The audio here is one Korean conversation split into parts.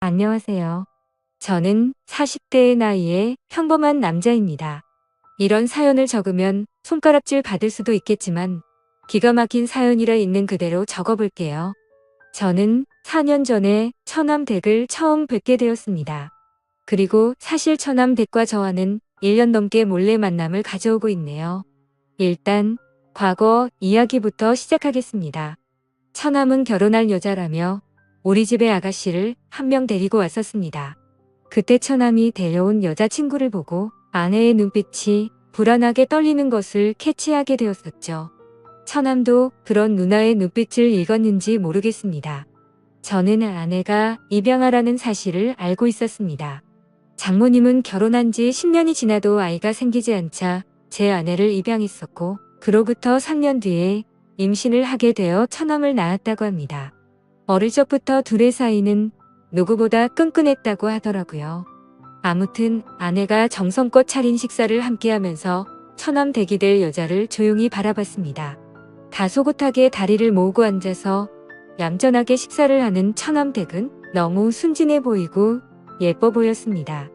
안녕하세요. 저는 40대의 나이에 평범한 남자입니다. 이런 사연을 적으면 손가락질 받을 수도 있겠지만 기가 막힌 사연이라 있는 그대로 적어볼게요. 저는 4년 전에 처남댁을 처음 뵙게 되었습니다. 그리고 사실 처남댁과 저와는 1년 넘게 몰래 만남을 가져오고 있네요. 일단 과거 이야기부터 시작하겠습니다. 처남은 결혼할 여자라며 우리 집에 아가씨를 한 명 데리고 왔었습니다. 그때 처남이 데려온 여자친구를 보고 아내의 눈빛이 불안하게 떨리는 것을 캐치하게 되었었죠. 처남도 그런 누나의 눈빛을 읽었는지 모르겠습니다. 저는 아내가 입양아라는 사실을 알고 있었습니다. 장모님은 결혼한 지 10년이 지나도 아이가 생기지 않자 제 아내를 입양했었고 그로부터 3년 뒤에 임신을 하게 되어 처남을 낳았다고 합니다. 어릴 적부터 둘의 사이는 누구보다 끈끈했다고 하더라고요. 아무튼 아내가 정성껏 차린 식사를 함께하면서 처남 댁이 될 여자를 조용히 바라봤습니다. 다소곳하게 다리를 모으고 앉아서 얌전하게 식사를 하는 처남 댁은 너무 순진해 보이고 예뻐 보였습니다.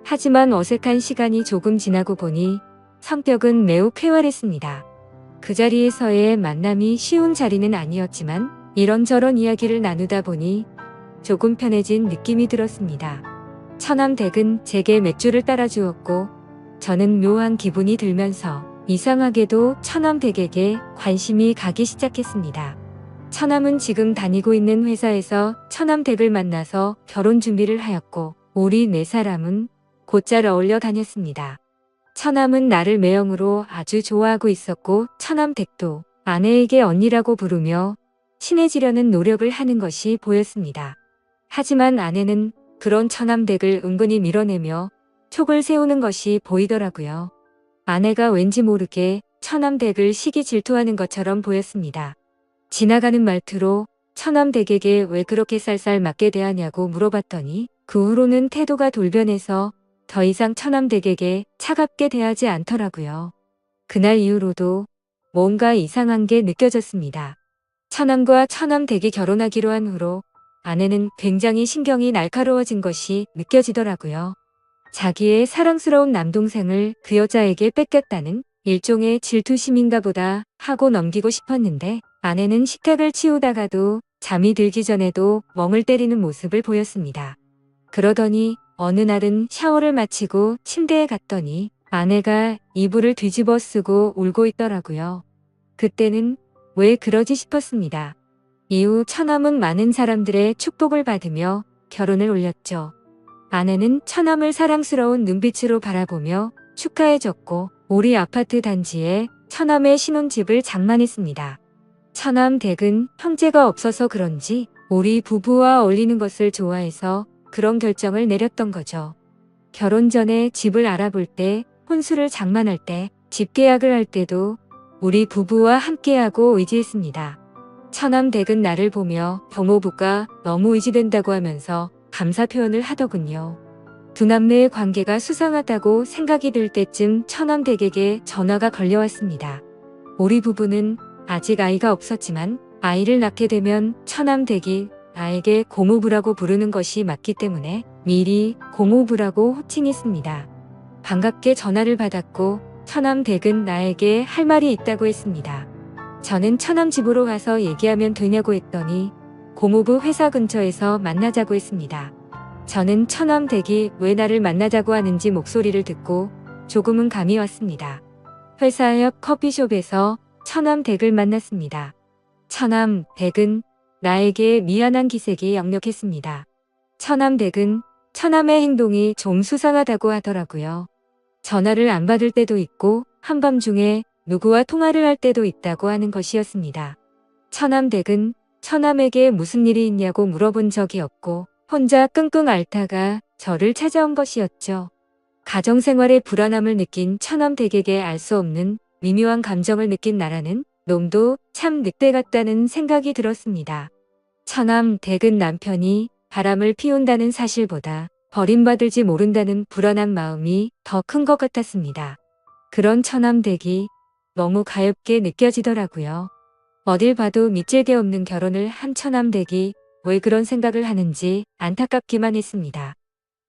하지만 어색한 시간이 조금 지나고 보니 성격은 매우 쾌활했습니다. 그 자리에서의 만남이 쉬운 자리는 아니었지만 이런저런 이야기를 나누다 보니 조금 편해진 느낌이 들었습니다. 처남 댁은 제게 맥주를 따라주었고 저는 묘한 기분이 들면서 이상하게도 처남 댁에게 관심이 가기 시작했습니다. 처남은 지금 다니고 있는 회사에서 처남 댁을 만나서 결혼 준비를 하였고 우리 네 사람은 곧잘 어울려 다녔습니다. 처남은 나를 매형으로 아주 좋아하고 있었고 처남 댁도 아내에게 언니라고 부르며 친해지려는 노력을 하는 것이 보였습니다. 하지만 아내는 그런 처남 댁을 은근히 밀어내며 촉을 세우는 것이 보이더라고요. 아내가 왠지 모르게 처남 댁을 시기 질투하는 것처럼 보였습니다. 지나가는 말투로 처남 댁에게 왜 그렇게 쌀쌀 맞게 대하냐고 물어봤더니 그 후로는 태도가 돌변해서 더 이상 처남 댁에게 차갑게 대하지 않더라고요. 그날 이후로도 뭔가 이상한 게 느껴졌습니다. 처남과 처남 댁이 결혼하기로 한 후로 아내는 굉장히 신경이 날카로워진 것이 느껴지더라고요. 자기의 사랑스러운 남동생을 그 여자에게 뺏겼다는 일종의 질투심인가 보다 하고 넘기고 싶었는데 아내는 식탁을 치우다가도 잠이 들기 전에도 멍을 때리는 모습을 보였습니다. 그러더니 어느 날은 샤워를 마치고 침대에 갔더니 아내가 이불을 뒤집어 쓰고 울고 있더라고요. 그때는 왜 그러지 싶었습니다. 이후 처남은 많은 사람들의 축복을 받으며 결혼을 올렸죠. 아내는 처남을 사랑스러운 눈빛으로 바라보며 축하해줬고 우리 아파트 단지에 처남의 신혼집을 장만했습니다. 처남 댁은 형제가 없어서 그런지 우리 부부와 어울리는 것을 좋아해서 그런 결정을 내렸던 거죠. 결혼 전에 집을 알아볼 때, 혼수를 장만할 때, 집 계약을 할 때도 우리 부부와 함께하고 의지했습니다. 처남 댁은 나를 보며 경호부가 너무 의지된다고 하면서 감사 표현을 하더군요. 두 남매의 관계가 수상하다고 생각이 들 때쯤 처남 댁에게 전화가 걸려왔습니다. 우리 부부는 아직 아이가 없었지만 아이를 낳게 되면 처남 댁이 나에게 고모부라고 부르는 것이 맞기 때문에 미리 고모부라고 호칭했습니다. 반갑게 전화를 받았고 처남 댁은 나에게 할 말이 있다고 했습니다. 저는 처남 집으로 가서 얘기하면 되냐고 했더니 고모부 회사 근처에서 만나자고 했습니다. 저는 처남 댁이 왜 나를 만나자고 하는지 목소리를 듣고 조금은 감이 왔습니다. 회사 옆 커피숍에서 처남 댁을 만났습니다. 처남 댁은 나에게 미안한 기색이 역력했습니다. 처남 댁은 처남의 행동이 좀 수상하다고 하더라고요. 전화를 안 받을 때도 있고 한밤중에 누구와 통화를 할 때도 있다고 하는 것이었습니다. 처남 댁은 처남에게 무슨 일이 있냐고 물어본 적이 없고 혼자 끙끙 앓다가 저를 찾아온 것이었죠. 가정생활의 불안함을 느낀 처남 댁에게 알 수 없는 미묘한 감정을 느낀 나라는 놈도 참 늑대 같다는 생각이 들었습니다. 처남 댁은 남편이 바람을 피운다는 사실보다 버림받을지 모른다는 불안한 마음이 더 큰 것 같았습니다. 그런 처남 댁이 너무 가엾게 느껴지더라고요. 어딜 봐도 밑질개 없는 결혼을 한 처남 댁이 왜 그런 생각을 하는지 안타깝기만 했습니다.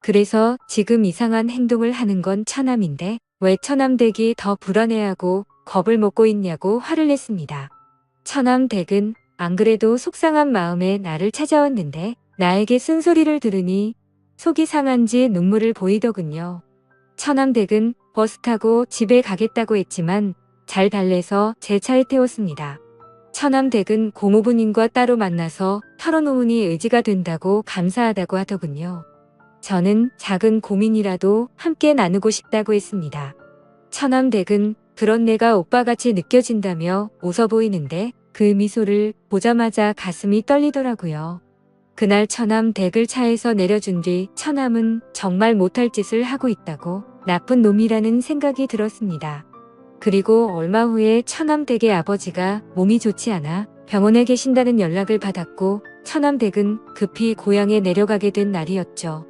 그래서 지금 이상한 행동을 하는 건 처남인데 왜 처남댁이 더 불안해하고 겁을 먹고 있냐고 화를 냈습니다. 처남댁은 안 그래도 속상한 마음에 나를 찾아왔는데 나에게 쓴소리를 들으니 속이 상한지 눈물을 보이더군요. 처남댁은 버스 타고 집에 가겠다고 했지만 잘 달래서 제 차에 태웠습니다. 처남댁은 고모부님과 따로 만나서 털어놓으니 의지가 된다고 감사하다고 하더군요. 저는 작은 고민이라도 함께 나누고 싶다고 했습니다. 처남댁은 그런 내가 오빠같이 느껴진다며 웃어 보이는데 그 미소를 보자마자 가슴이 떨리더라고요. 그날 처남댁을 차에서 내려준 뒤 처남은 정말 못할 짓을 하고 있다고 나쁜 놈이라는 생각이 들었습니다. 그리고 얼마 후에 처남댁의 아버지가 몸이 좋지 않아 병원에 계신다는 연락을 받았고 처남댁은 급히 고향에 내려가게 된 날이었죠.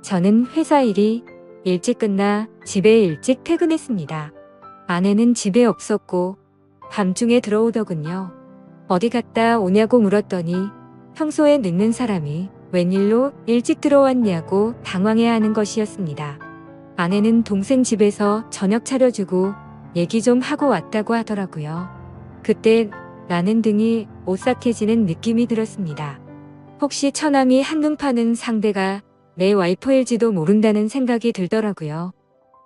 저는 회사 일이 일찍 끝나 집에 일찍 퇴근했습니다. 아내는 집에 없었고 밤중에 들어오더군요. 어디 갔다 오냐고 물었더니 평소에 늦는 사람이 웬일로 일찍 들어왔냐고 당황해하는 것이었습니다. 아내는 동생 집에서 저녁 차려주고 얘기 좀 하고 왔다고 하더라고요. 그때 나는 등이 오싹해지는 느낌이 들었습니다. 혹시 처남이 한눈 파는 상대가 내 와이프일지도 모른다는 생각이 들더라고요.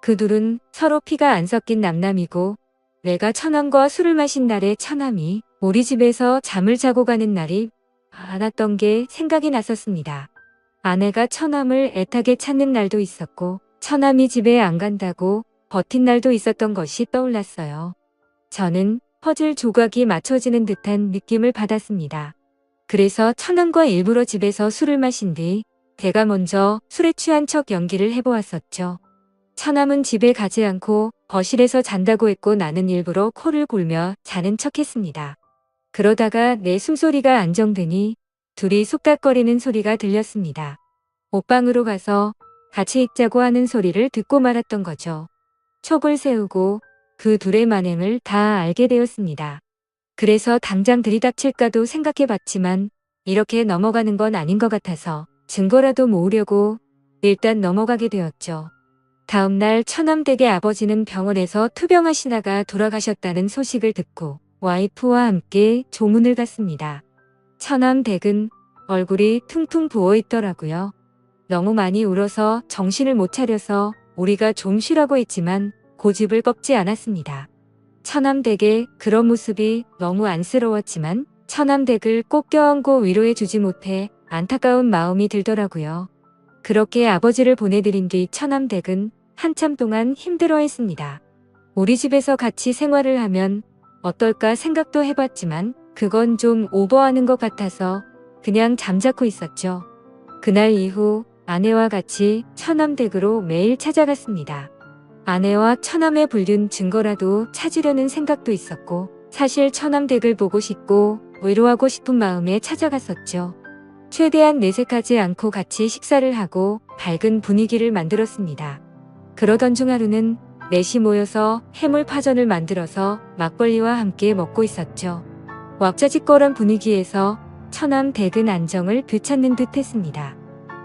그 둘은 서로 피가 안 섞인 남남이고 내가 처남과 술을 마신 날에 처남이 우리 집에서 잠을 자고 가는 날이 많았던 게 생각이 났었습니다. 아내가 처남을 애타게 찾는 날도 있었고 처남이 집에 안 간다고 버틴 날도 있었던 것이 떠올랐어요. 저는 퍼즐 조각이 맞춰지는 듯한 느낌을 받았습니다. 그래서 처남과 일부러 집에서 술을 마신 뒤 제가 먼저 술에 취한 척 연기를 해보았었죠. 처남은 집에 가지 않고 거실에서 잔다고 했고 나는 일부러 코를 골며 자는 척했습니다. 그러다가 내 숨소리가 안정되니 둘이 쑥닥거리는 소리가 들렸습니다. 옷방으로 가서 같이 읽자고 하는 소리를 듣고 말았던 거죠. 촉을 세우고 그 둘의 만행을 다 알게 되었습니다. 그래서 당장 들이닥칠까도 생각해봤지만 이렇게 넘어가는 건 아닌 것 같아서 증거라도 모으려고 일단 넘어가게 되었죠. 다음날 처남댁의 아버지는 병원에서 투병하시다가 돌아가셨다는 소식을 듣고 와이프와 함께 조문을 갔습니다. 처남댁은 얼굴이 퉁퉁 부어있더라고요. 너무 많이 울어서 정신을 못 차려서 우리가 좀 쉬라고 했지만 고집을 꺾지 않았습니다. 처남댁의 그런 모습이 너무 안쓰러웠지만 처남댁을 꼭 껴안고 위로해주지 못해 안타까운 마음이 들더라고요. 그렇게 아버지를 보내드린 뒤 처남댁은 한참 동안 힘들어했습니다. 우리 집에서 같이 생활을 하면 어떨까 생각도 해봤지만 그건 좀 오버하는 것 같아서 그냥 잠자코 있었죠. 그날 이후 아내와 같이 처남댁으로 매일 찾아갔습니다. 아내와 처남의 불륜 증거라도 찾으려는 생각도 있었고 사실 처남댁을 보고 싶고 위로하고 싶은 마음에 찾아갔었죠. 최대한 내색하지 않고 같이 식사를 하고 밝은 분위기를 만들었습니다. 그러던 중 하루는 넷이 모여서 해물파전을 만들어서 막걸리와 함께 먹고 있었죠. 왁자지껄한 분위기에서 처남댁은 안정을 되찾는 듯 했습니다.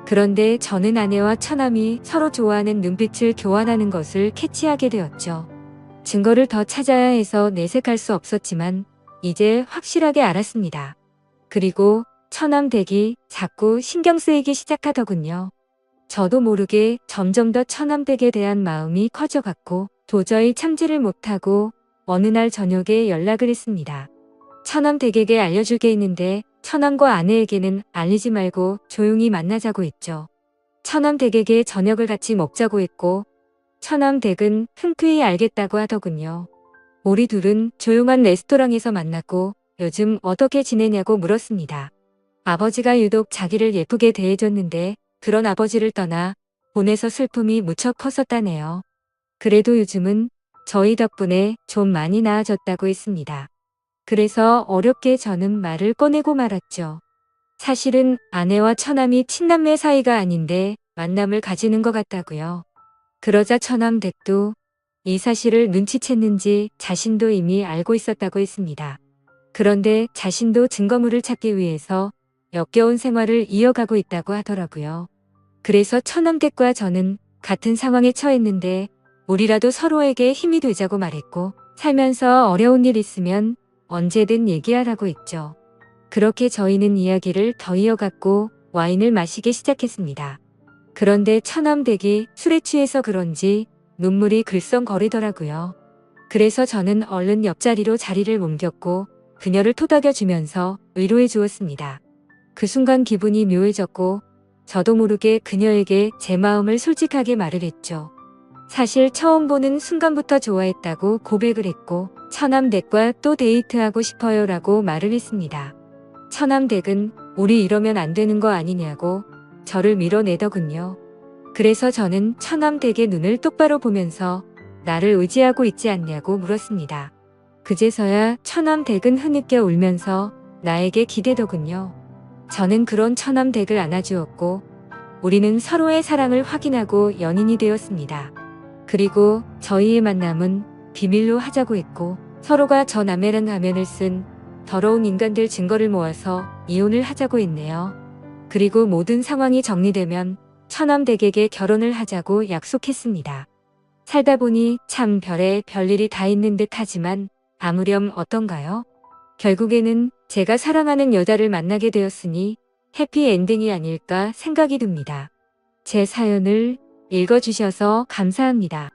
그런데 저는 아내와 처남이 서로 좋아하는 눈빛을 교환하는 것을 캐치하게 되었죠. 증거를 더 찾아야 해서 내색할 수 없었지만 이제 확실하게 알았습니다. 그리고 처남댁이 자꾸 신경 쓰이기 시작하더군요. 저도 모르게 점점 더 처남댁에 대한 마음이 커져갔고 도저히 참지를 못하고 어느 날 저녁에 연락을 했습니다. 처남댁에게 알려줄 게 있는데 처남과 아내에게는 알리지 말고 조용히 만나자고 했죠. 처남댁에게 저녁을 같이 먹자고 했고 처남댁은 흔쾌히 알겠다고 하더군요. 우리 둘은 조용한 레스토랑에서 만났고 요즘 어떻게 지내냐고 물었습니다. 아버지가 유독 자기를 예쁘게 대해줬는데 그런 아버지를 떠나 보내서 슬픔이 무척 컸었다네요. 그래도 요즘은 저희 덕분에 좀 많이 나아졌다고 했습니다. 그래서 어렵게 저는 말을 꺼내고 말았죠. 사실은 아내와 처남이 친남매 사이가 아닌데 만남을 가지는 것 같다고요. 그러자 처남댁도 이 사실을 눈치챘는지 자신도 이미 알고 있었다고 했습니다. 그런데 자신도 증거물을 찾기 위해서 역겨운 생활을 이어가고 있다고 하더라고요. 그래서 처남댁과 저는 같은 상황에 처했는데 우리라도 서로에게 힘이 되자고 말했고 살면서 어려운 일 있으면 언제든 얘기하라고 했죠. 그렇게 저희는 이야기를 더 이어갔고 와인을 마시기 시작했습니다. 그런데 처남댁이 술에 취해서 그런지 눈물이 글썽거리더라고요. 그래서 저는 얼른 옆자리로 자리를 옮겼고 그녀를 토닥여 주면서 위로해 주었습니다. 그 순간 기분이 묘해졌고 저도 모르게 그녀에게 제 마음을 솔직하게 말을 했죠. 사실 처음 보는 순간부터 좋아했다고 고백을 했고 처남댁과 또 데이트하고 싶어요 라고 말을 했습니다. 처남댁은 우리 이러면 안 되는 거 아니냐고 저를 밀어내더군요. 그래서 저는 처남댁의 눈을 똑바로 보면서 나를 의지하고 있지 않냐고 물었습니다. 그제서야 처남댁은 흐느껴 울면서 나에게 기대더군요. 저는 그런 처남댁을 안아주었고 우리는 서로의 사랑을 확인하고 연인이 되었습니다. 그리고 저희의 만남은 비밀로 하자고 했고 서로가 저 남매란 가면을 쓴 더러운 인간들 증거를 모아서 이혼을 하자고 했네요. 그리고 모든 상황이 정리되면 처남댁에게 결혼을 하자고 약속했습니다. 살다 보니 참 별에 별일이 다 있는 듯 하지만 아무렴 어떤가요? 결국에는 제가 사랑하는 여자를 만나게 되었으니 해피엔딩이 아닐까 생각이 듭니다. 제 사연을 읽어주셔서 감사합니다.